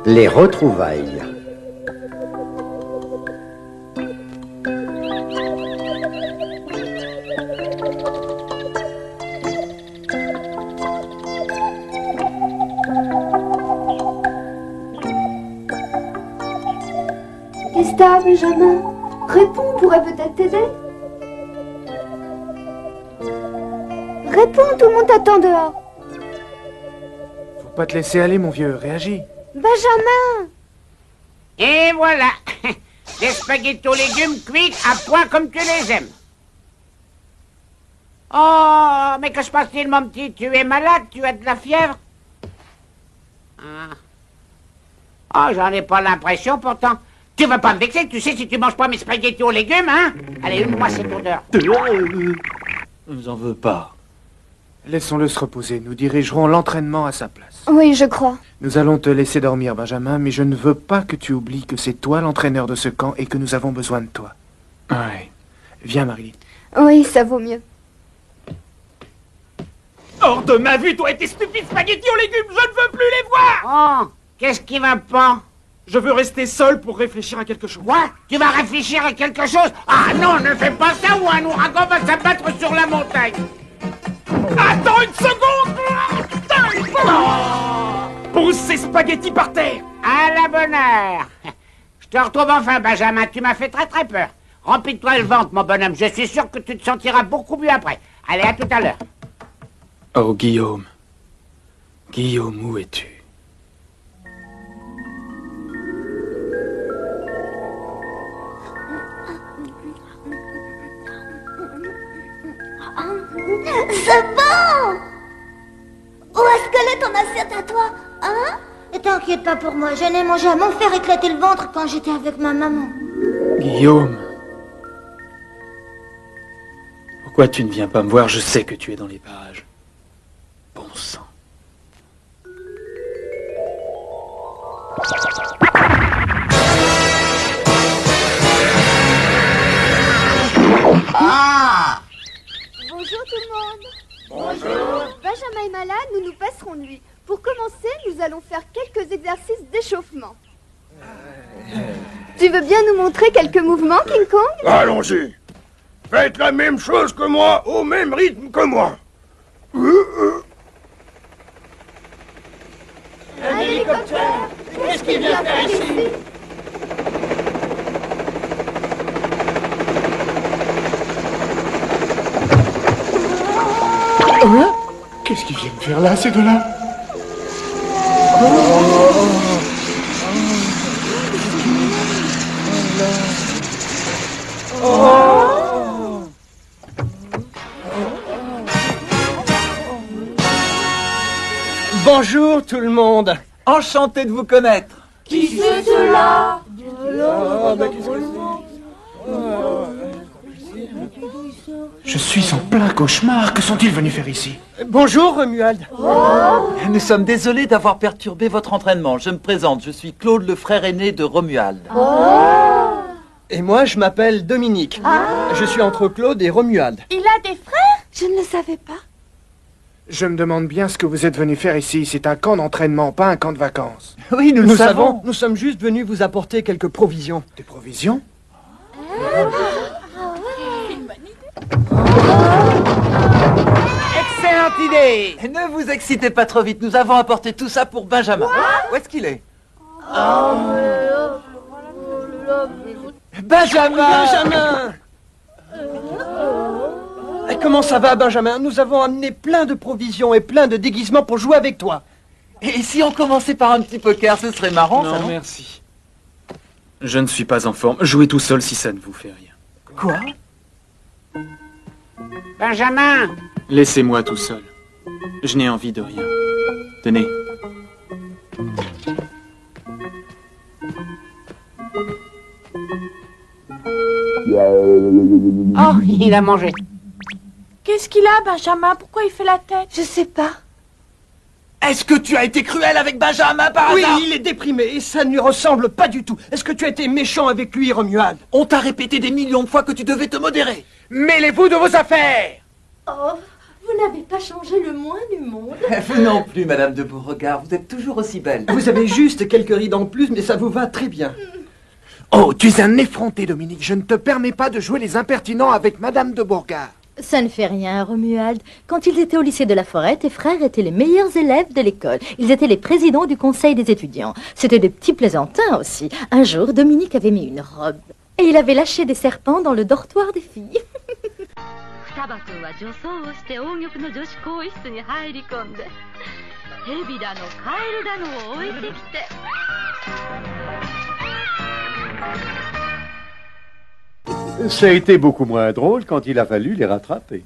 Les retrouvailles. Qu'est-ce que t'as, Benjamin? Réponds, on pourrait peut-être t'aider. Réponds, tout le monde t'attend dehors. Faut pas te laisser aller, mon vieux, réagis. Benjamin! Et voilà. Des spaghettis aux légumes cuits à point comme tu les aimes. Oh, mais que se passe-t-il, mon petit? Tu es malade? Tu as de la fièvre? Ah. Oh, j'en ai pas l'impression, pourtant. Tu vas pas me vexer, tu sais, si tu manges pas mes spaghettis aux légumes, hein? Allez, une-moi cette odeur. Je vous en veux pas. Laissons-le se reposer, nous dirigerons l'entraînement à sa place. Oui, je crois. Nous allons te laisser dormir, Benjamin, mais je ne veux pas que tu oublies que c'est toi l'entraîneur de ce camp et que nous avons besoin de toi. Ouais. Viens, Marie. Oui, ça vaut mieux. Hors de ma vue, toi et tes stupides spaghettis aux légumes, je ne veux plus les voir! Oh, qu'est-ce qui va pas? Je veux rester seul pour réfléchir à quelque chose. Quoi? Tu vas réfléchir à quelque chose? Ah non, ne fais pas ça ou un ouragan va s'abattre sur la montagne. Attends une seconde! Pousse ces spaghettis par terre! À la bonne heure. Je te retrouve enfin, Benjamin. Tu m'as fait très très peur. Remplis-toi le ventre, mon bonhomme. Je suis sûr que tu te sentiras beaucoup mieux après. Allez, à tout à l'heure. Oh, Guillaume. Guillaume, où es-tu? C'est bon! Où est-ce qu'elle est ton assiette à toi, hein? Et t'inquiète pas pour moi, je n'ai mangé à m'en faire éclater le ventre quand j'étais avec ma maman. Guillaume. Pourquoi tu ne viens pas me voir? Je sais que tu es dans les parages. Bon sang. Ah! Bonjour tout le monde. Bonjour. Benjamin est malade, nous nous passerons de lui. Pour commencer, nous allons faire quelques exercices d'échauffement. Tu veux bien nous montrer quelques mouvements, King Kong? Allons-y. Faites la même chose que moi, au même rythme que moi. Un hélicoptère. Qu'est-ce qu'il vient faire ici? Qu'est-ce qu'ils viennent faire là, ces deux-là? Bonjour tout le monde. Enchanté de vous connaître. Qui c'est cela? Je suis en plein cauchemar. Que sont-ils venus faire ici? Bonjour Romuald. Nous sommes désolés d'avoir perturbé votre entraînement. Je me présente, je suis Claude, le frère aîné de Romuald. Et moi je m'appelle Dominique. Je suis entre Claude et Romuald. Il a des frères? Je ne le savais pas. Je me demande bien ce que vous êtes venus faire ici. C'est un camp d'entraînement, pas un camp de vacances. Oui, nous le savons. Nous sommes juste venus vous apporter quelques provisions. Des provisions? Excellente idée. Ne vous excitez pas trop vite, nous avons apporté tout ça pour Benjamin. Où est-ce qu'il est? Benjamin! Benjamin! Comment ça va, Benjamin? Nous avons amené plein de provisions et plein de déguisements pour jouer avec toi. Et si on commençait par un petit poker, ce serait marrant, ça, Non, non? merci. Je ne suis pas en forme. Jouez tout seul si ça ne vous fait rien. Quoi? Benjamin! Laissez-moi tout seul. Je n'ai envie de rien. Tenez. Oh, il a mangé. Qu'est-ce qu'il a, Benjamin? Pourquoi il fait la tête? Je sais pas. Est-ce que tu as été cruel avec Benjamin par Oui, hasard? il est déprimé et ça ne lui ressemble pas du tout. Est-ce que tu as été méchant avec lui, Romuald? On t'a répété des millions de fois que tu devais te modérer. Mêlez-vous de vos affaires! Oh, Vous n'avez pas changé le moins du monde. Vous non plus, Madame de Beauregard, vous êtes toujours aussi belle. Vous avez juste quelques rides en plus, mais ça vous va très bien. Oh, tu es un effronté, Dominique. Je ne te permets pas de jouer les impertinents avec Madame de Beauregard. Ça ne fait rien, Romuald. Quand ils étaient au lycée de la Forêt, tes frères étaient les meilleurs élèves de l'école. Ils étaient les présidents du conseil des étudiants. C'étaient des petits plaisantins aussi. Un jour, Dominique avait mis une robe. Et il avait lâché des serpents dans le dortoir des filles. Ça a été beaucoup moins drôle quand il a fallu les rattraper.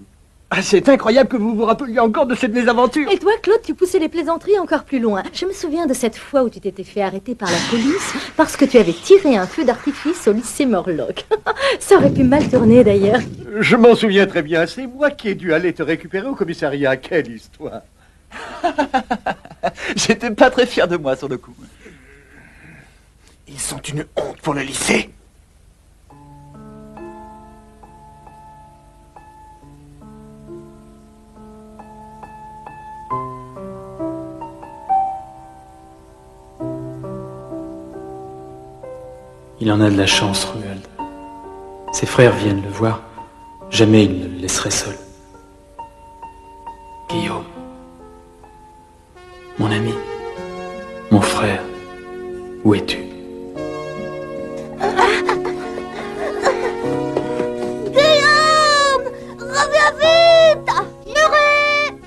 Ah, c'est incroyable que vous vous rappeliez encore de cette mésaventure. Et toi, Claude, tu poussais les plaisanteries encore plus loin. Je me souviens de cette fois où tu t'étais fait arrêter par la police parce que tu avais tiré un feu d'artifice au lycée Morlock. Ça aurait pu mal tourner d'ailleurs. Je m'en souviens très bien. C'est moi qui ai dû aller te récupérer au commissariat. Quelle histoire. J'étais pas très fier de moi sur le coup. Ils sont une honte pour le lycée. Il en a de la chance, Romuald. Ses frères viennent le voir. Jamais il ne le laisserait seul. Guillaume. Mon ami. Mon frère. Où es-tu? Guillaume! Reviens vite! Juré!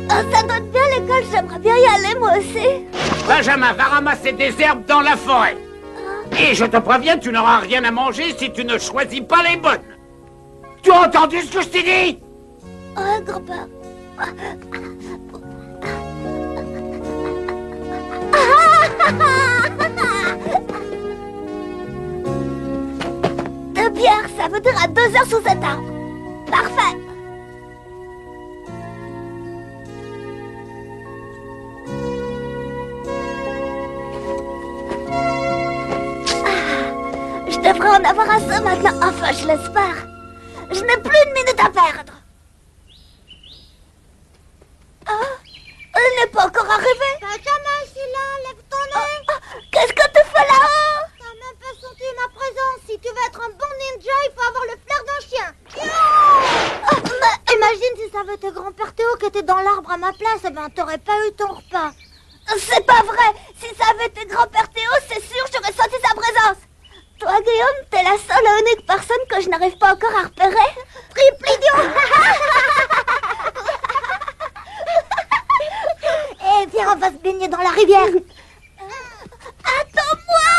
Ça donne bien l'école, j'aimerais bien y aller moi aussi. Benjamin, va ramasser des herbes dans la forêt. Et je te préviens, tu n'auras rien à manger si tu ne choisis pas les bonnes. Tu as entendu ce que je t'ai dit? Oh, grand-père. De bière, ça veut dire à 2 heures sous cet arbre. Parfait. Je devrais en avoir assez maintenant. Enfin, je l'espère. Je n'ai plus une minute à perdre. Ah, elle n'est pas encore arrivée. Benjamin, je suis là. Lève ton nez. Qu'est-ce que tu fais là-haut? T'as même pas senti ma présence. Si tu veux être un bon ninja, il faut avoir le flair d'un chien. Mais imagine si ça avait été grand-père Théo qui était dans l'arbre à ma place. Eh ben, t'aurais pas eu ton repas. C'est pas vrai. Si ça avait été grand-père Théo, c'est sûr, j'aurais senti sa présence. Toi, Guillaume, t'es la seule et unique personne que je n'arrive pas encore à repérer. Triple idiot. Eh, viens, on va se baigner dans la rivière. Attends-moi.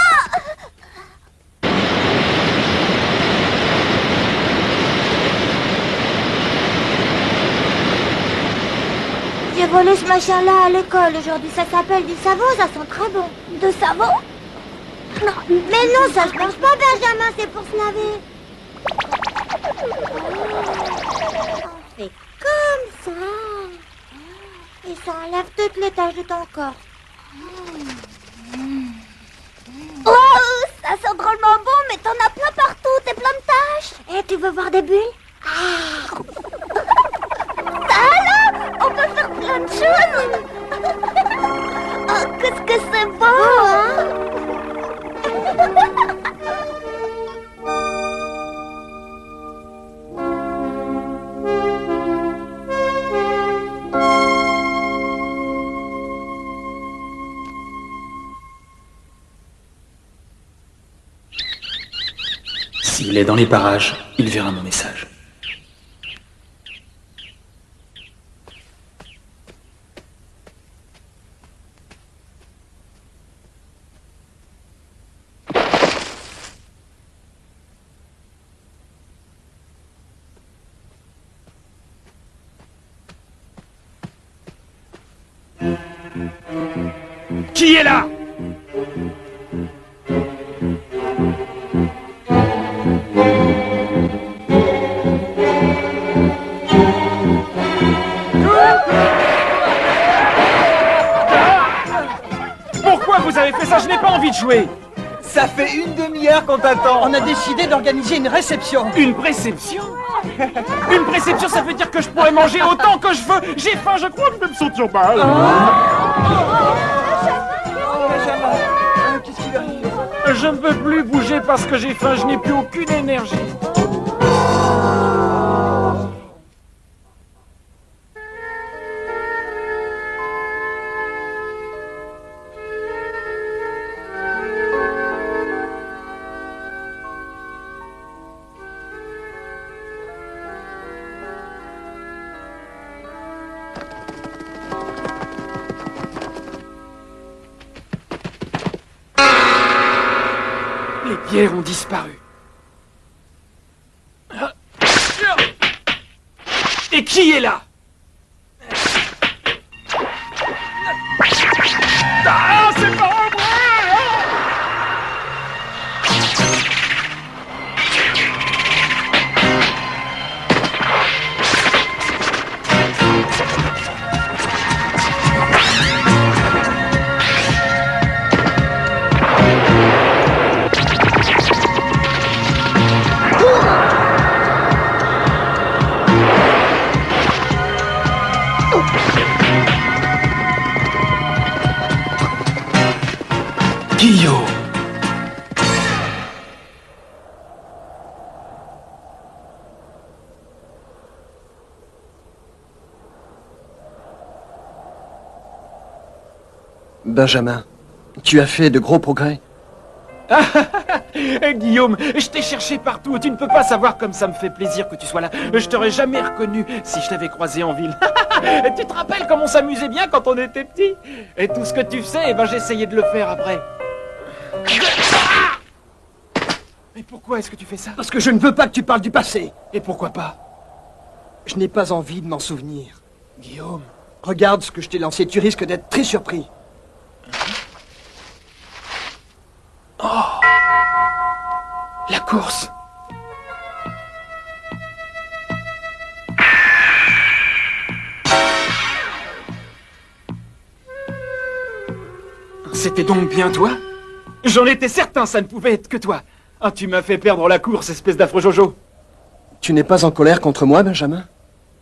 J'ai volé ce machin-là à l'école aujourd'hui. Ça s'appelle du savon, ça sent très bon. De savon? Non, mais non, ça se mange pas, Benjamin, c'est pour se laver. On fait comme ça. Et ça enlève toutes les taches de ton corps. Oh, ça sent drôlement bon, mais t'en as plein partout, t'es plein de taches. Et tu veux voir des bulles? Ça là, on peut faire plein de choses. Oh, qu'est-ce que c'est beau, hein? S'il est dans les parages, il verra mon message. Qui est là? Pourquoi vous avez fait ça? Je n'ai pas envie de jouer. Ça fait une demi-heure qu'on t'attend. On a décidé d'organiser une réception. Une réception? Une préception, ça veut dire que je pourrais manger autant que je veux. J'ai faim, je crois que je vais me sentir mal. Qu'est-ce qu'il arrive? Je ne peux plus bouger parce que j'ai faim, je n'ai plus aucune énergie. Les pierres ont disparu. Et qui est là? Ah, c'est pas moi! Guillaume! Benjamin, tu as fait de gros progrès. Guillaume, je t'ai cherché partout. Tu ne peux pas savoir comme ça me fait plaisir que tu sois là. Je t'aurais jamais reconnu si je t'avais croisé en ville. Tu te rappelles comme on s'amusait bien quand on était petits? Et tout ce que tu faisais, eh ben, j'essayais de le faire après. Mais pourquoi est-ce que tu fais ça? Parce que je ne veux pas que tu parles du passé. Et pourquoi pas? Je n'ai pas envie de m'en souvenir. Guillaume... Regarde ce que je t'ai lancé, tu risques d'être très surpris. Oh! La course! C'était donc bien toi? J'en étais certain, ça ne pouvait être que toi. Ah, tu m'as fait perdre la course, espèce d'affreux Jojo. Tu n'es pas en colère contre moi, Benjamin?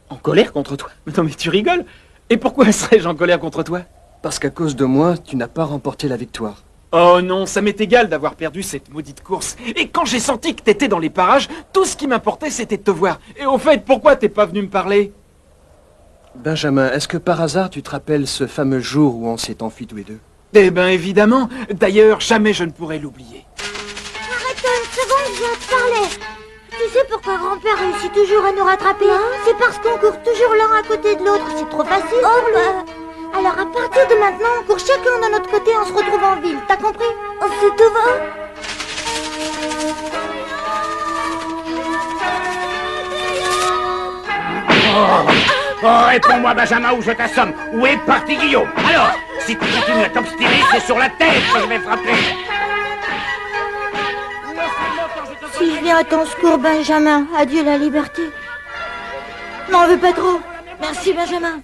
En colère contre toi? Non mais tu rigoles? Et pourquoi serais-je en colère contre toi? Parce qu'à cause de moi, tu n'as pas remporté la victoire. Oh non, ça m'est égal d'avoir perdu cette maudite course. Et quand j'ai senti que t'étais dans les parages, tout ce qui m'importait c'était de te voir. Et au fait, pourquoi t'es pas venu me parler? Benjamin, est-ce que par hasard tu te rappelles ce fameux jour où on s'est enfuis tous les deux? Eh ben évidemment. D'ailleurs, jamais je ne pourrai l'oublier. Arrête-toi une seconde, je viens te parler. Tu sais pourquoi grand-père réussit toujours à nous rattraper? C'est parce qu'on court toujours l'un à côté de l'autre. C'est trop facile pour lui. Alors à partir de maintenant, on court chacun de notre côté et on se retrouve en ville. T'as compris? C'est tout va. Oh, réponds-moi, Benjamin, ou je t'assomme. Où est parti Guillaume? Alors, si tu continues à t'obstiner, c'est sur la tête que je vais frapper. Si je viens à ton secours, Benjamin, adieu la liberté. N'en veux pas trop. Merci, Benjamin.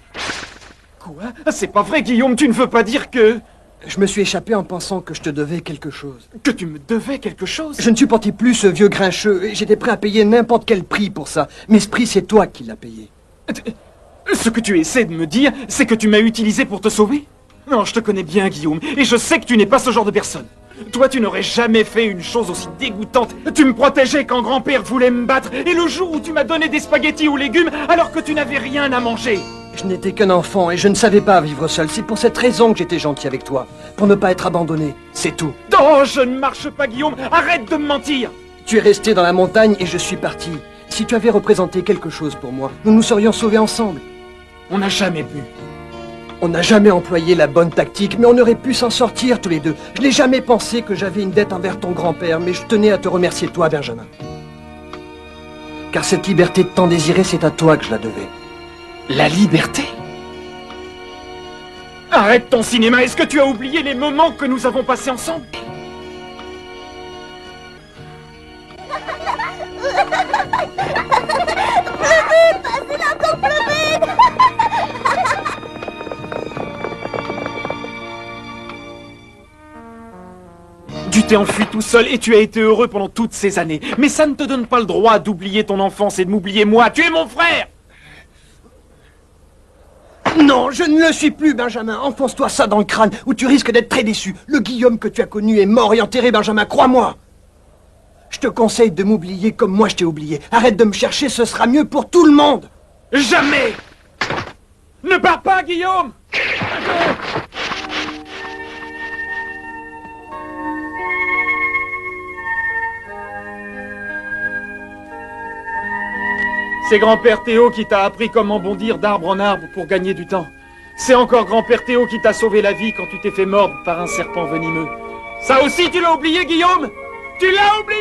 Quoi? C'est pas vrai, Guillaume, tu ne veux pas dire que... Je me suis échappé en pensant que je te devais quelque chose. Que tu me devais quelque chose? Je ne supportais plus ce vieux grincheux et j'étais prêt à payer n'importe quel prix pour ça. Mais ce prix, c'est toi qui l'as payé. Ce que tu essaies de me dire, c'est que tu m'as utilisé pour te sauver? Non, je te connais bien, Guillaume, et je sais que tu n'es pas ce genre de personne. Toi, tu n'aurais jamais fait une chose aussi dégoûtante. Tu me protégeais quand grand-père voulait me battre, et le jour où tu m'as donné des spaghettis aux légumes alors que tu n'avais rien à manger. Je n'étais qu'un enfant et je ne savais pas vivre seul. C'est pour cette raison que j'étais gentil avec toi. Pour ne pas être abandonné, c'est tout. Oh, je ne marche pas, Guillaume. Arrête de me mentir. Tu es resté dans la montagne et je suis parti. Si tu avais représenté quelque chose pour moi, nous nous serions sauvés ensemble. On n'a jamais pu. On n'a jamais employé la bonne tactique, mais on aurait pu s'en sortir tous les deux. Je n'ai jamais pensé que j'avais une dette envers ton grand-père, mais je tenais à te remercier toi, Benjamin. Car cette liberté de tant désirer, c'est à toi que je la devais. La liberté? Arrête ton cinéma, est-ce que tu as oublié les moments que nous avons passés ensemble? Tu t'es enfui tout seul et tu as été heureux pendant toutes ces années. Mais ça ne te donne pas le droit d'oublier ton enfance et de m'oublier moi. Tu es mon frère! Non, je ne le suis plus, Benjamin. Enfonce-toi ça dans le crâne, ou tu risques d'être très déçu. Le Guillaume que tu as connu est mort et enterré, Benjamin, crois-moi. Je te conseille de m'oublier comme moi je t'ai oublié. Arrête de me chercher, ce sera mieux pour tout le monde. Jamais! Ne pars pas, Guillaume! C'est grand-père Théo qui t'a appris comment bondir d'arbre en arbre pour gagner du temps. C'est encore grand-père Théo qui t'a sauvé la vie quand tu t'es fait mordre par un serpent venimeux. Ça aussi, tu l'as oublié, Guillaume? Tu l'as oublié!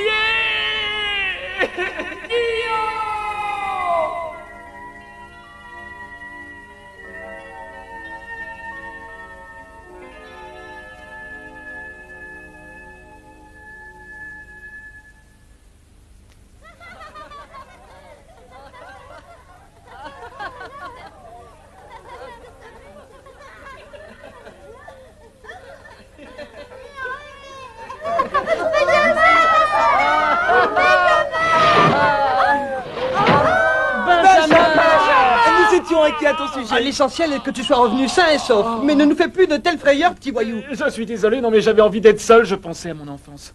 Inquiet à ton sujet. L'essentiel est que tu sois revenu sain et sauf. Mais ne nous fais plus de telles frayeurs, petit voyou. Je suis désolé, non mais j'avais envie d'être seul, je pensais à mon enfance.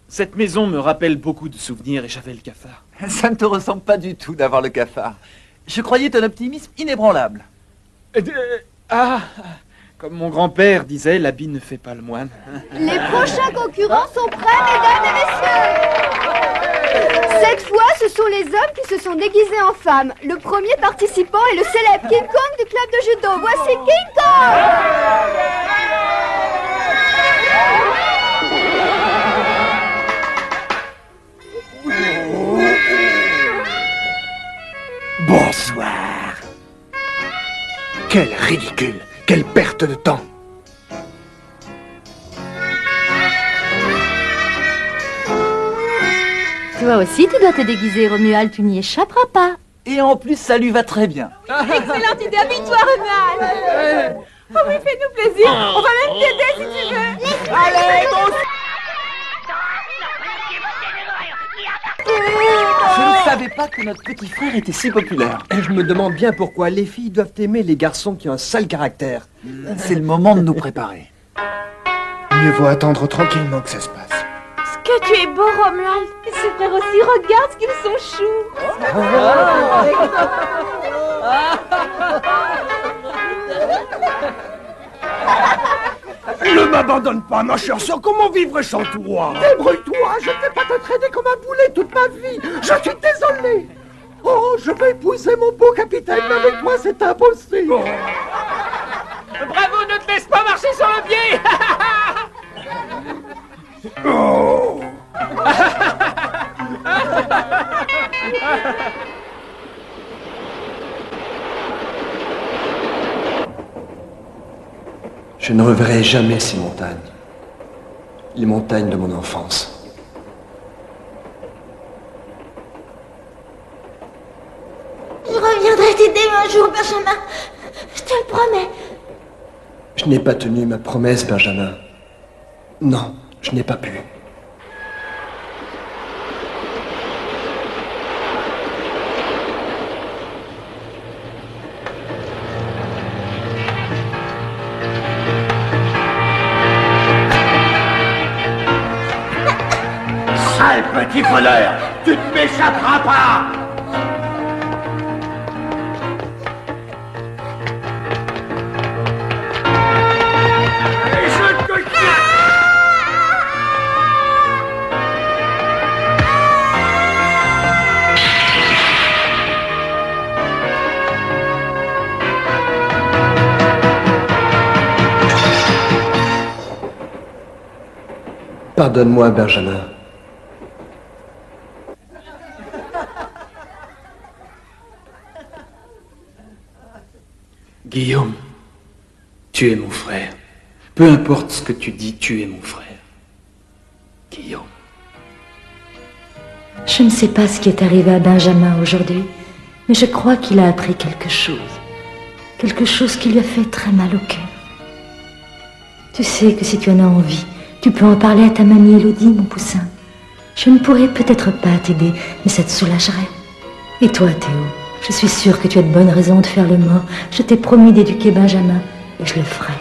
Cette maison me rappelle beaucoup de souvenirs et j'avais le cafard. Ça ne te ressemble pas du tout d'avoir le cafard. Je croyais ton optimisme inébranlable. Comme mon grand-père disait, l'habit ne fait pas le moine. Les prochains concurrents sont prêts, mesdames et messieurs. Cette fois, ce sont les hommes qui se sont déguisés en femmes. Le premier participant est le célèbre King Kong du club de judo. Voici King Kong! Bonsoir. Quel ridicule. Quelle perte de temps. Toi aussi, tu dois te déguiser, Romuald, tu n'y échapperas pas. Et en plus, ça lui va très bien. Excellente idée, habille-toi, Romuald. Oh oui, fais-nous plaisir. On va même t'aider si tu veux. Allez, bon... Je ne savais pas que notre petit frère était si populaire. Et je me demande bien pourquoi les filles doivent aimer les garçons qui ont un sale caractère. C'est le moment de nous préparer. Mieux vaut attendre tranquillement que ça se passe. Est-ce que tu es beau, Romuald? Et ses frères aussi, regarde ce qu'ils sont choux. Ne m'abandonne pas, ma chère sœur, comment vivre sans toi? Débrouille-toi, je ne vais pas te traiter comme un boulet toute ma vie. Je suis désolé. Oh, je vais épouser mon beau capitaine, mais avec toi c'est impossible. Bravo, ne te laisse pas marcher sur le pied. Oh. Je ne reverrai jamais ces montagnes. Les montagnes de mon enfance. Je reviendrai t'aider un jour, Benjamin. Je te le promets. Je n'ai pas tenu ma promesse, Benjamin. Non, je n'ai pas pu. Sale petit voleur, tu ne m'échapperas pas. Et je te tiens. Pardonne-moi, Benjamin. Guillaume, tu es mon frère. Peu importe ce que tu dis, tu es mon frère. Guillaume. Je ne sais pas ce qui est arrivé à Benjamin aujourd'hui, mais je crois qu'il a appris quelque chose. Quelque chose qui lui a fait très mal au cœur. Tu sais que si tu en as envie, Tu peux en parler à ta mamie Élodie, mon poussin. Je ne pourrais peut-être pas t'aider, mais ça te soulagerait. Et toi, Théo, je suis sûre que tu as de bonnes raisons de faire le mort. Je t'ai promis d'éduquer Benjamin, et je le ferai.